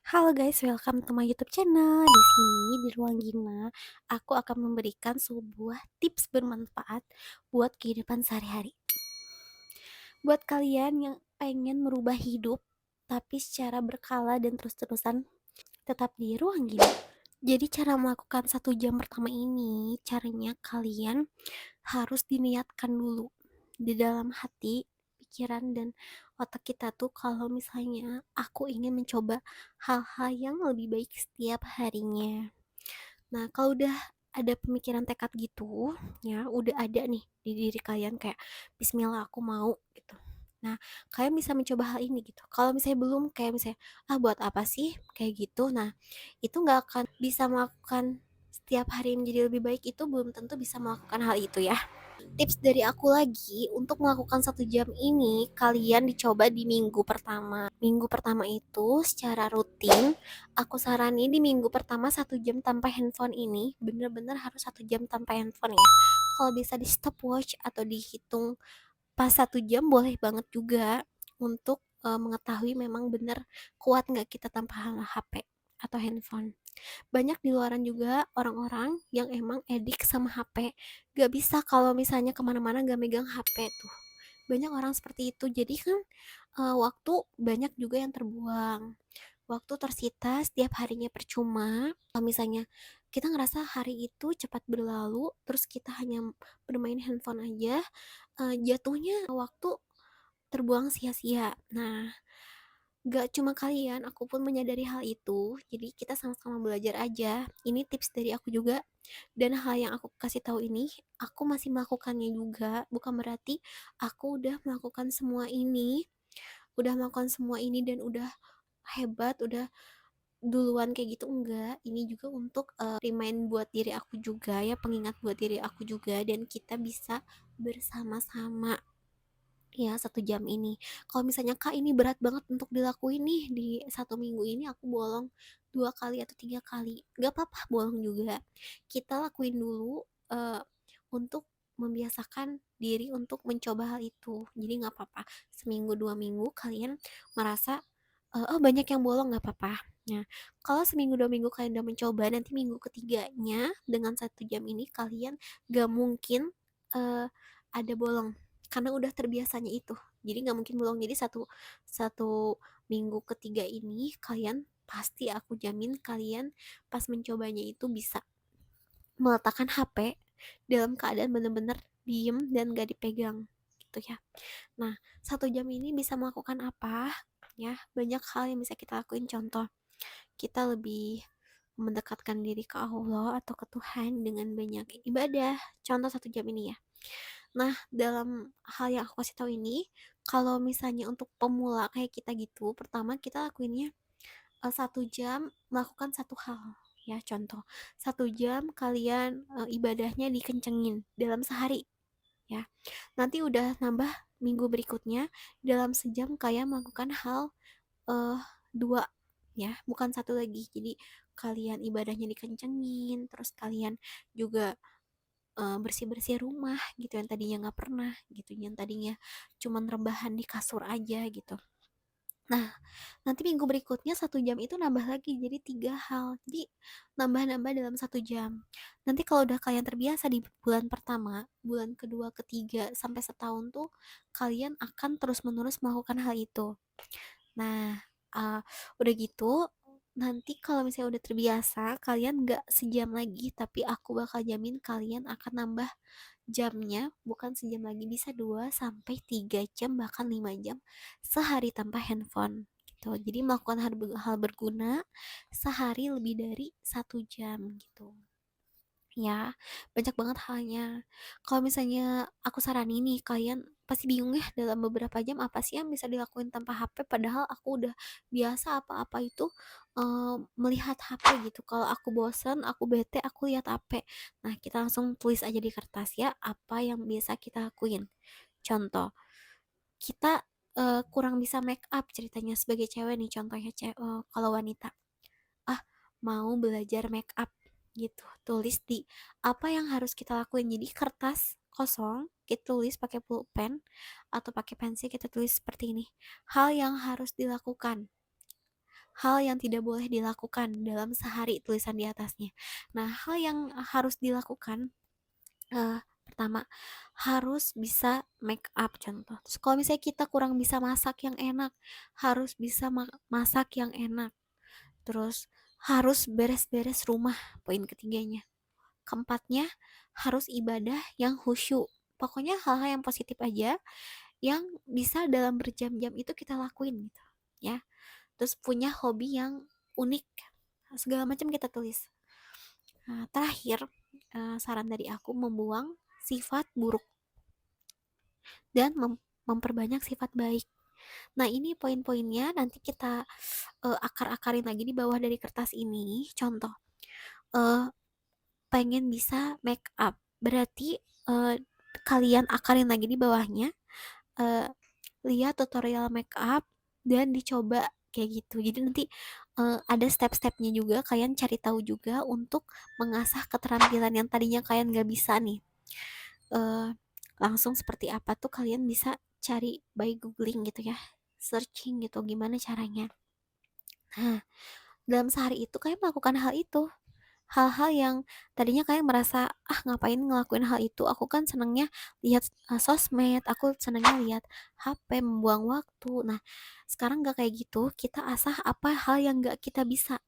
Halo guys, welcome to my YouTube channel. Di sini di Ruang Gina, aku akan memberikan sebuah tips bermanfaat buat kehidupan sehari-hari. Buat kalian yang pengen merubah hidup tapi secara berkala dan terus-terusan tetap di Ruang Gina. Jadi cara melakukan 1 jam pertama ini, caranya kalian harus diniatkan dulu di dalam hati, pikiran, dan otak kita tuh kalau misalnya aku ingin mencoba hal-hal yang lebih baik setiap harinya. Nah, kalau udah ada pemikiran tekad gitu, ya udah ada nih di diri kalian kayak Bismillah aku mau gitu. Nah, kalian bisa mencoba hal ini gitu. Kalau misalnya belum, kayak misalnya, buat apa sih kayak gitu. Nah, itu nggak akan bisa melakukan setiap hari menjadi lebih baik, itu belum tentu bisa melakukan hal itu ya. Tips dari aku lagi untuk melakukan 1 jam ini, kalian dicoba di minggu pertama. Minggu pertama itu secara rutin, aku sarani di minggu pertama 1 jam tanpa handphone ini, bener-bener harus 1 jam tanpa handphone ya. Kalau bisa di stopwatch atau dihitung pas 1 jam boleh banget juga untuk mengetahui memang benar kuat nggak kita tanpa HP atau handphone. Banyak di luaran juga orang-orang yang emang edik sama HP, gak bisa kalau misalnya kemana-mana gak megang HP tuh. Banyak orang seperti itu, jadi kan waktu banyak juga yang terbuang, waktu tersita setiap harinya percuma. Kalau misalnya kita ngerasa hari itu cepat berlalu terus kita hanya bermain handphone aja, jatuhnya waktu terbuang sia-sia. Nah, gak cuma kalian, aku pun menyadari hal itu. Jadi kita sama-sama belajar aja. Ini tips dari aku juga. Dan hal yang aku kasih tahu ini, aku masih melakukannya juga. Bukan berarti aku udah melakukan semua ini, dan udah hebat, udah duluan kayak gitu, enggak. Ini juga untuk remind buat diri aku juga ya, pengingat buat diri aku juga, dan kita bisa bersama-sama ya 1 jam ini. Kalau misalnya Kak ini berat banget untuk dilakuin nih di 1 minggu ini, aku bolong 2 kali atau 3 kali, gak apa-apa bolong juga. Kita lakuin dulu untuk membiasakan diri untuk mencoba hal itu. Jadi nggak apa-apa, seminggu 2 minggu kalian merasa oh banyak yang bolong, nggak apa-apa. Nah, kalau seminggu 2 minggu kalian udah mencoba, nanti minggu ketiganya dengan 1 jam ini kalian gak mungkin eh, ada bolong karena udah terbiasanya itu. Jadi nggak mungkin bolong. Jadi satu satu minggu ketiga ini kalian pasti, aku jamin kalian pas mencobanya itu bisa meletakkan HP dalam keadaan bener-bener diem dan gak dipegang gitu ya. Nah, 1 jam ini bisa melakukan apa ya, banyak hal yang bisa kita lakuin. Contoh, kita lebih mendekatkan diri ke Allah atau ke Tuhan dengan banyak ibadah. Contoh 1 jam ini ya. Nah, dalam hal yang aku kasih tahu ini, kalau misalnya untuk pemula kayak kita gitu, pertama kita lakuinnya 1 jam melakukan satu hal. Ya, contoh 1 jam kalian ibadahnya dikencengin dalam sehari ya. Nanti udah nambah minggu berikutnya dalam sejam kalian melakukan hal eh dua ya, bukan satu lagi. Jadi kalian ibadahnya dikencengin, terus kalian juga bersih-bersih rumah gitu yang tadinya nggak pernah gitu, yang tadinya cuman rebahan di kasur aja gitu. Nah, nanti minggu berikutnya 1 jam itu nambah lagi jadi 3 hal. Jadi nambah-nambah dalam 1 jam. Nanti kalau udah kalian terbiasa di bulan pertama, bulan kedua, ketiga, sampai setahun tuh kalian akan terus-menerus melakukan hal itu. Nah, uh, udah gitu, nanti kalau misalnya udah terbiasa, kalian nggak sejam lagi, tapi aku bakal jamin kalian akan nambah jamnya, bukan sejam lagi, bisa 2 sampai 3 jam, bahkan 5 jam sehari tanpa handphone gitu. Jadi melakukan hal berguna sehari lebih dari 1 jam gitu. Ya, banyak banget halnya. Kalau misalnya aku saranin nih, kalian pasti bingung ya dalam beberapa jam apa sih yang bisa dilakuin tanpa HP, padahal aku udah biasa apa-apa itu melihat HP gitu. Kalau aku bosan, aku bete, aku lihat HP. Nah, kita langsung tulis aja di kertas ya apa yang biasa kita lakuin. Contoh, kita kurang bisa make up ceritanya sebagai cewek nih, contohnya kalau wanita mau belajar make up gitu, tulis di apa yang harus kita lakuin. Jadi kertas kosong kita tulis pakai pulpen atau pakai pensil, kita tulis seperti ini: hal yang harus dilakukan, hal yang tidak boleh dilakukan dalam sehari, tulisan di atasnya. Nah, hal yang harus dilakukan, pertama, harus bisa make up contoh. Terus kalau misalnya kita kurang bisa masak yang enak, harus bisa masak yang enak. Terus harus beres-beres rumah, poin ketiganya. Keempatnya, harus ibadah yang khusyuk. Pokoknya hal-hal yang positif aja yang bisa dalam berjam-jam itu kita lakuin gitu, ya. Terus punya hobi yang unik, segala macam kita tulis. Nah, terakhir, saran dari aku membuang sifat buruk dan memperbanyak sifat baik. Nah, ini poin-poinnya nanti kita akar-akarin lagi di bawah dari kertas ini. Contoh, eh, pengen bisa make up, berarti kalian akarin lagi di bawahnya, eh, lihat tutorial make up dan dicoba kayak gitu. Jadi nanti ada step-stepnya juga, kalian cari tahu juga untuk mengasah keterampilan yang tadinya kalian gak bisa nih. eh, Langsung seperti apa tuh kalian bisa cari by googling gitu ya, searching gitu gimana caranya. Nah, dalam sehari itu kalian melakukan hal itu, hal-hal yang tadinya kalian merasa ah ngapain ngelakuin hal itu, aku kan senengnya lihat sosmed, aku senengnya lihat HP, membuang waktu. Nah, sekarang gak kayak gitu, kita asah apa hal yang gak kita bisa,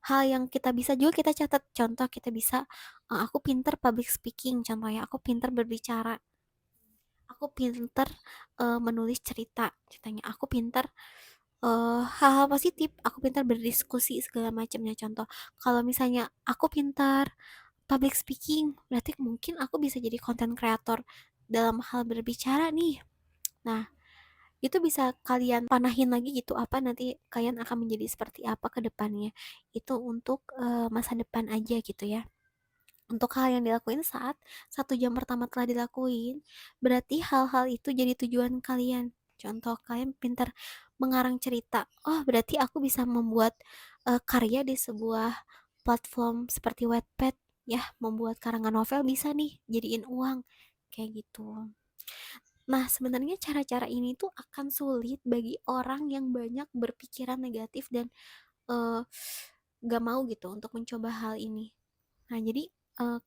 hal yang kita bisa juga kita catat. Contoh kita bisa, aku pinter public speaking contohnya, aku pinter berbicara, aku pinter menulis ceritanya, aku pinter hal-hal positif, aku pintar berdiskusi segala macamnya. Contoh, kalau misalnya aku pintar public speaking, berarti mungkin aku bisa jadi content creator dalam hal berbicara nih. Nah, itu bisa kalian panahin lagi gitu, apa nanti kalian akan menjadi seperti apa ke depannya. Itu untuk masa depan aja gitu ya. Untuk hal yang dilakuin saat 1 jam pertama telah dilakuin, berarti hal-hal itu jadi tujuan kalian. Contoh, kalian pintar mengarang cerita, oh berarti aku bisa membuat karya di sebuah platform seperti Wattpad, ya membuat karangan novel bisa nih jadiin uang kayak gitu. Nah, sebenarnya cara-cara ini tuh akan sulit bagi orang yang banyak berpikiran negatif dan uh, gak mau gitu untuk mencoba hal ini. Nah, jadi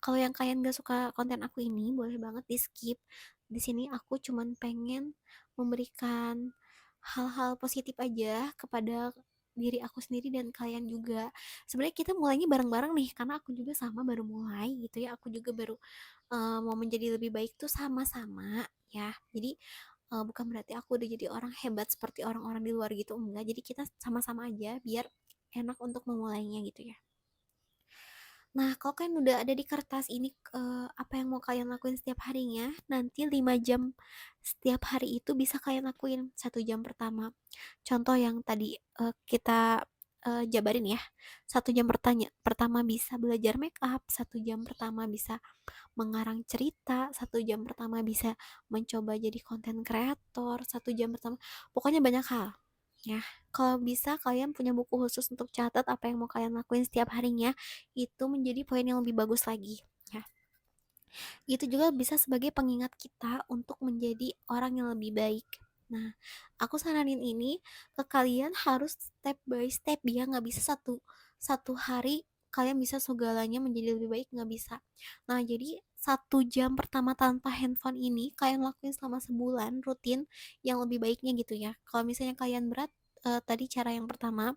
kalau yang kalian gak suka konten aku ini, boleh banget di skip. Di sini aku cuman pengen memberikan hal-hal positif aja kepada diri aku sendiri dan kalian juga. Sebenarnya kita mulainya bareng-bareng nih, karena aku juga sama baru mulai gitu ya. Aku juga baru mau menjadi lebih baik tuh sama-sama ya. Jadi bukan berarti aku udah jadi orang hebat seperti orang-orang di luar gitu, enggak. Jadi kita sama-sama aja biar enak untuk memulainya gitu ya. Nah, kalau kalian udah ada di kertas ini, apa yang mau kalian lakuin setiap harinya, nanti 5 jam setiap hari itu bisa kalian lakuin 1 jam pertama. Contoh yang tadi kita jabarin ya. 1 jam pertama bisa belajar make up, 1 jam pertama bisa mengarang cerita, 1 jam pertama bisa mencoba jadi konten kreator, 1 jam pertama, pokoknya banyak hal ya. Kalau bisa kalian punya buku khusus untuk catat apa yang mau kalian lakuin setiap harinya, itu menjadi poin yang lebih bagus lagi ya. Itu juga bisa sebagai pengingat kita untuk menjadi orang yang lebih baik. Nah, aku saranin ini ke kalian harus step by step ya, nggak bisa satu satu hari kalian bisa segalanya menjadi lebih baik, nggak bisa. Nah, jadi 1 jam pertama tanpa handphone ini kalian lakuin selama sebulan rutin, yang lebih baiknya gitu ya. Kalau misalnya kalian berat, tadi cara yang pertama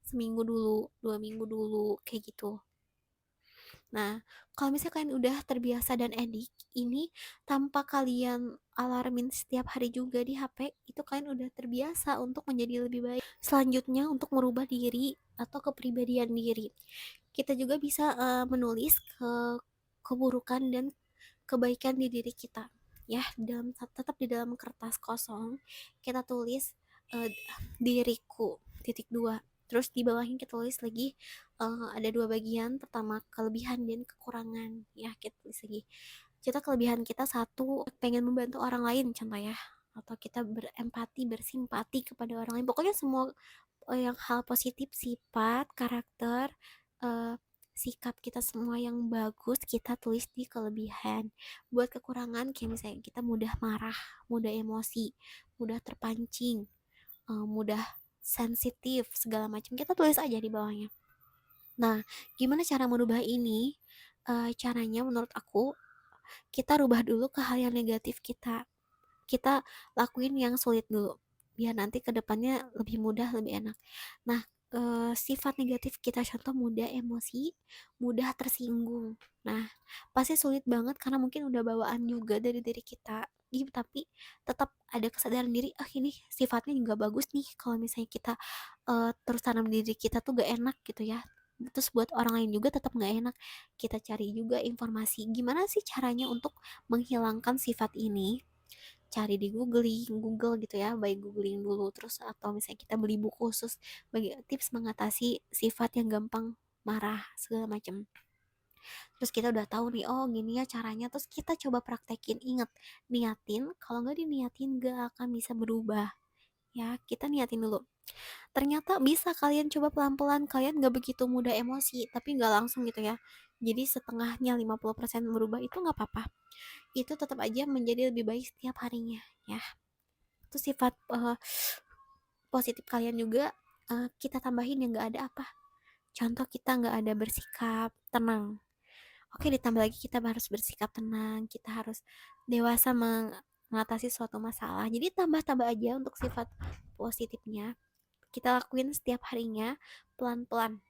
seminggu dulu, 2 minggu dulu kayak gitu. Nah, kalau misalnya kalian udah terbiasa dan edik, ini tanpa kalian alarmin setiap hari juga di HP, itu kalian udah terbiasa untuk menjadi lebih baik. Selanjutnya untuk merubah diri atau kepribadian diri. Kita juga bisa menulis keburukan dan kebaikan di diri kita. Ya, tetap di dalam kertas kosong kita tulis uh, diriku titik dua, terus di bawahnya kita tulis lagi ada 2 bagian, pertama kelebihan dan kekurangan ya, kita tulis lagi. Kita kelebihan kita satu, pengen membantu orang lain contoh ya, atau kita berempati bersimpati kepada orang lain, pokoknya semua yang hal positif, sifat karakter, uh, sikap kita semua yang bagus kita tulis di kelebihan. Buat kekurangan kayak misalnya kita mudah marah, mudah emosi, mudah terpancing, mudah sensitif, segala macam. Kita tulis aja di bawahnya. Nah, gimana cara merubah ini? Caranya menurut aku, kita rubah dulu ke hal yang negatif kita lakuin yang sulit dulu biar nanti kedepannya lebih mudah, lebih enak. Nah, sifat negatif kita contoh mudah emosi, mudah tersinggung. Nah, pasti sulit banget karena mungkin udah bawaan juga dari diri kita gitu, tapi tetap ada kesadaran diri, ah ini sifatnya juga bagus nih kalau misalnya kita terus tanam di diri kita tuh gak enak gitu ya, terus buat orang lain juga tetap nggak enak. Kita cari juga informasi gimana sih caranya untuk menghilangkan sifat ini, cari di Google gitu ya, baik googling dulu terus atau misalnya kita beli buku khusus bagi tips mengatasi sifat yang gampang marah segala macam. Terus kita udah tahu nih, oh gini ya caranya, terus kita coba praktekin. Ingat, niatin, kalau nggak diniatin gak akan bisa berubah ya. Kita niatin dulu, ternyata bisa kalian coba pelan-pelan, kalian gak begitu mudah emosi tapi gak langsung gitu ya, jadi setengahnya 50% berubah itu gak apa-apa, itu tetap aja menjadi lebih baik setiap harinya ya. Itu sifat positif kalian juga, kita tambahin yang gak ada apa, contoh kita gak ada bersikap tenang, oke ditambah lagi kita harus bersikap tenang, kita harus dewasa mengatasi suatu masalah, jadi tambah-tambah aja untuk sifat positifnya. Kita lakuin setiap harinya pelan-pelan,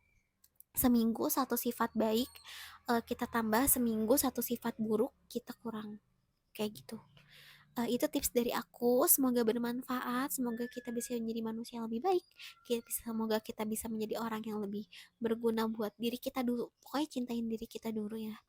seminggu satu sifat baik kita tambah, seminggu satu sifat buruk kita kurang, kayak gitu. Itu tips dari aku, semoga bermanfaat, semoga kita bisa menjadi manusia yang lebih baik, semoga kita bisa menjadi orang yang lebih berguna buat diri kita dulu. Pokoknya cintain diri kita dulu ya.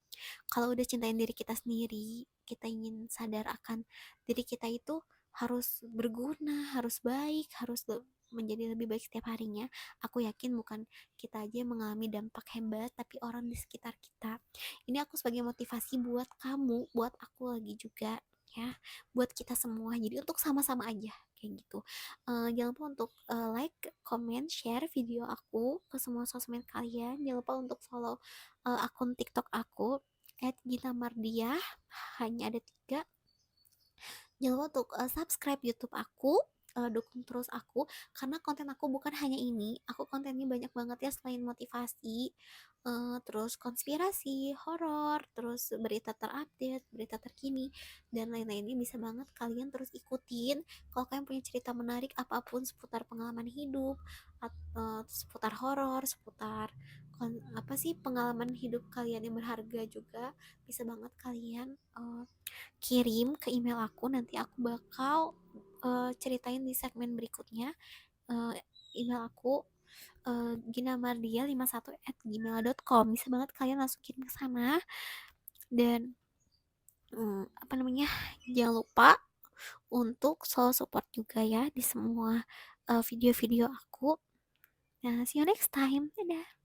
Kalau udah cintain diri kita sendiri, kita ingin sadar akan diri kita itu harus berguna, harus baik, harus menjadi lebih baik setiap harinya. Aku yakin bukan kita aja yang mengalami dampak hebat, tapi orang di sekitar kita. Ini aku sebagai motivasi buat kamu, buat aku lagi juga ya, buat kita semua. Jadi untuk sama-sama aja kayak gitu. Jangan lupa untuk like, comment, share video aku ke semua sosmed kalian. Jangan lupa untuk follow akun TikTok aku @ginamardiah, hanya ada 3. Jangan lupa untuk subscribe YouTube aku, dukung terus aku karena konten aku bukan hanya ini, aku kontennya banyak banget ya, selain motivasi, terus konspirasi, horor, terus berita terupdate, berita terkini dan lain-lainnya, bisa banget kalian terus ikutin. Kalau kalian punya cerita menarik apapun seputar pengalaman hidup atau seputar horor, seputar apa sih pengalaman hidup kalian yang berharga juga, bisa banget kalian kirim ke email aku, nanti aku bakal ceritain di segmen berikutnya. uh, Email aku ginamardia51@gmail.com, bisa banget kalian langsung kirim ke sana. Dan apa namanya, jangan lupa untuk selalu support juga ya di semua video-video aku. Nah, see you next time, dadah.